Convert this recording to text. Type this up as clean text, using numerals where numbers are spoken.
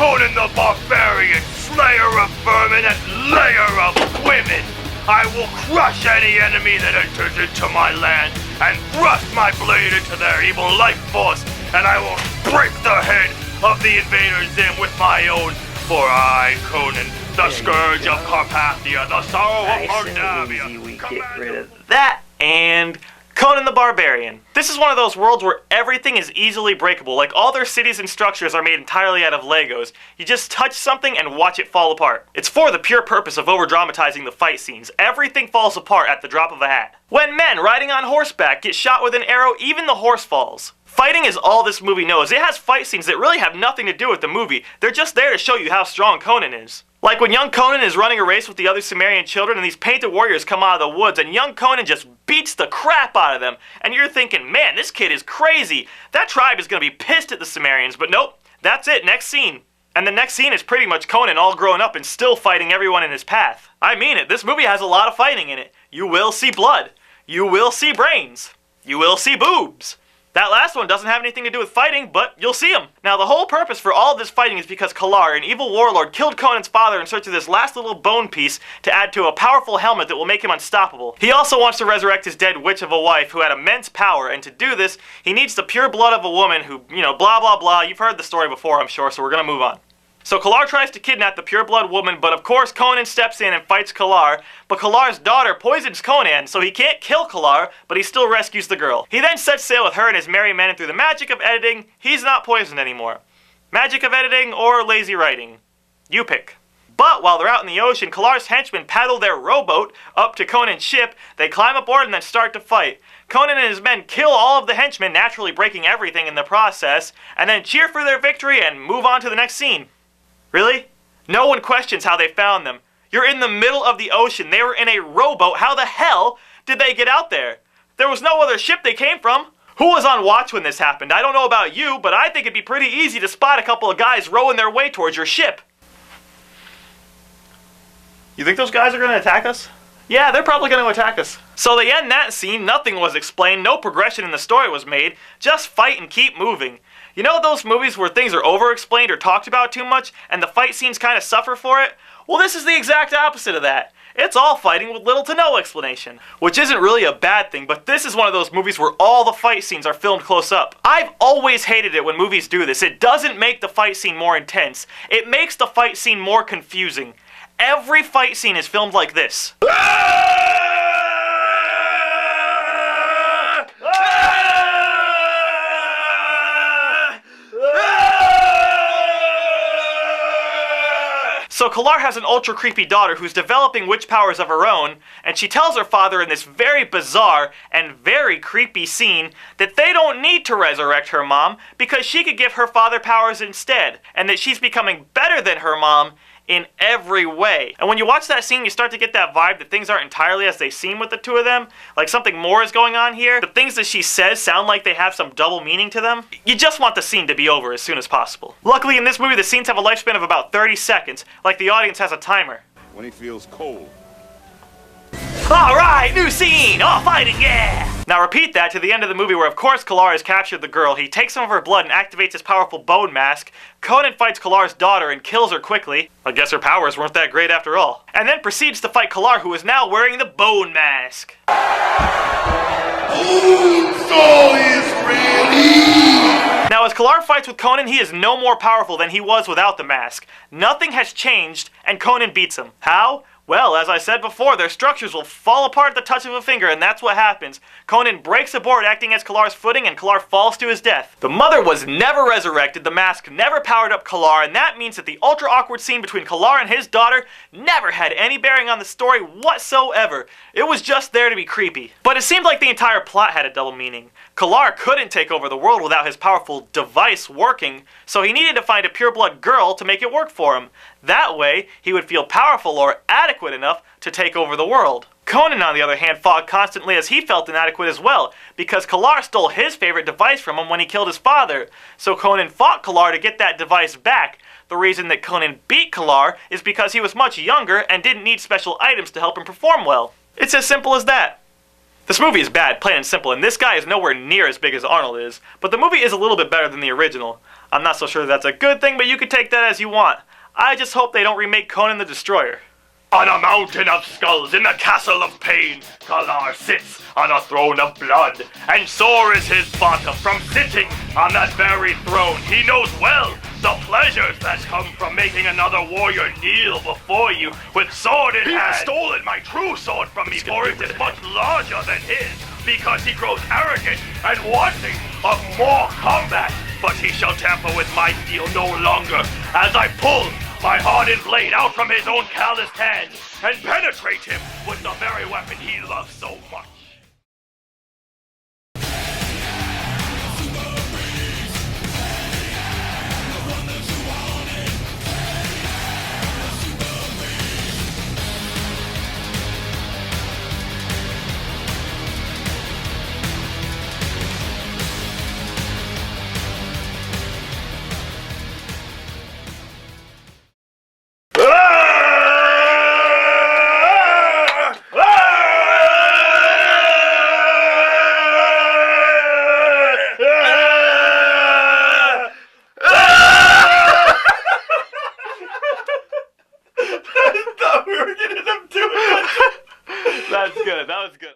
Conan the Barbarian, slayer of vermin and layer of women. I will crush any enemy that enters into my land and thrust my blade into their evil life force, and I will break the head of the invaders in with my own. For I, Conan, the scourge of Carpathia, the sorrow of Mordavia. We get rid of that, and Conan the Barbarian. This is one of those worlds where everything is easily breakable. Like, all their cities and structures are made entirely out of Legos. You just touch something and watch it fall apart. It's for the pure purpose of over-dramatizing the fight scenes. Everything falls apart at the drop of a hat. When men riding on horseback get shot with an arrow, even the horse falls. Fighting is all this movie knows. It has fight scenes that really have nothing to do with the movie. They're just there to show you how strong Conan is. Like when young Conan is running a race with the other Sumerian children and these painted warriors come out of the woods and young Conan just beats the crap out of them. And you're thinking, man, this kid is crazy. That tribe is going to be pissed at the Sumerians. But nope, that's it, next scene. And the next scene is pretty much Conan all grown up and still fighting everyone in his path. I mean it, this movie has a lot of fighting in it. You will see blood. You will see brains. You will see boobs. That last one doesn't have anything to do with fighting, but you'll see him. Now, the whole purpose for all of this fighting is because Kalar, an evil warlord, killed Conan's father in search of this last little bone piece to add to a powerful helmet that will make him unstoppable. He also wants to resurrect his dead witch of a wife who had immense power, and to do this, he needs the pure blood of a woman who, blah blah blah. You've heard the story before, I'm sure, so we're gonna move on. So Kalar tries to kidnap the pure-blood woman, but of course Conan steps in and fights Kalar, but Kalar's daughter poisons Conan, so he can't kill Kalar, but he still rescues the girl. He then sets sail with her and his merry men, and through the magic of editing, he's not poisoned anymore. Magic of editing or lazy writing? You pick. But while they're out in the ocean, Kalar's henchmen paddle their rowboat up to Conan's ship, they climb aboard and then start to fight. Conan and his men kill all of the henchmen, naturally breaking everything in the process, and then cheer for their victory and move on to the next scene. Really? No one questions how they found them. You're in the middle of the ocean. They were in a rowboat. How the hell did they get out there? There was no other ship they came from. Who was on watch when this happened? I don't know about you, but I think it'd be pretty easy to spot a couple of guys rowing their way towards your ship. You think those guys are going to attack us? Yeah, they're probably going to attack us. So they end that scene, nothing was explained, no progression in the story was made, just fight and keep moving. You know those movies where things are over-explained or talked about too much, and the fight scenes kind of suffer for it? Well, this is the exact opposite of that. It's all fighting with little to no explanation. Which isn't really a bad thing, but this is one of those movies where all the fight scenes are filmed close up. I've always hated it when movies do this. It doesn't make the fight scene more intense. It makes the fight scene more confusing. Every fight scene is filmed like this. So Kalar has an ultra creepy daughter who's developing witch powers of her own, and she tells her father in this very bizarre and very creepy scene that they don't need to resurrect her mom because she could give her father powers instead, and that she's becoming better than her mom in every way. And when you watch that scene, you start to get that vibe that things aren't entirely as they seem with the two of them. Like something more is going on here. The things that she says sound like they have some double meaning to them. You just want the scene to be over as soon as possible. Luckily in this movie, the scenes have a lifespan of about 30 seconds, like the audience has a timer. When he feels cold. Alright, new scene! All fighting, yeah! Now repeat that to the end of the movie where of course Kalar has captured the girl. He takes some of her blood and activates his powerful bone mask. Conan fights Kalar's daughter and kills her quickly. I guess her powers weren't that great after all. And then proceeds to fight Kalar, who is now wearing the bone mask. Bonesaw is ready! Now as Kalar fights with Conan, he is no more powerful than he was without the mask. Nothing has changed, and Conan beats him. How? Well, as I said before, their structures will fall apart at the touch of a finger, and that's what happens. Conan breaks a board acting as Kalar's footing, and Kalar falls to his death. The mother was never resurrected, the mask never powered up Kalar, and that means that the ultra-awkward scene between Kalar and his daughter never had any bearing on the story whatsoever. It was just there to be creepy. But it seemed like the entire plot had a double meaning. Kalar couldn't take over the world without his powerful device working, so he needed to find a pure-blood girl to make it work for him. That way, he would feel powerful or adequate enough to take over the world. Conan, on the other hand, fought constantly as he felt inadequate as well, because Kalar stole his favorite device from him when he killed his father. So Conan fought Kalar to get that device back. The reason that Conan beat Kalar is because he was much younger and didn't need special items to help him perform well. It's as simple as that. This movie is bad, plain and simple, and this guy is nowhere near as big as Arnold is, but the movie is a little bit better than the original. I'm not so sure that's a good thing, but you can take that as you want. I just hope they don't remake Conan the Destroyer. On a mountain of skulls in the castle of pain, Galar sits on a throne of blood, and sore is his bottom from sitting on that very throne. He knows well the pleasures that come from making another warrior kneel before you with sword in hand. He has stolen my true sword from me, for it is much larger than his, because he grows arrogant and wanting of more combat. But he shall tamper with my steel no longer, as I pull my hardened blade out from his own calloused hands and penetrate him with the very weapon he loves so much. That's good. That was good.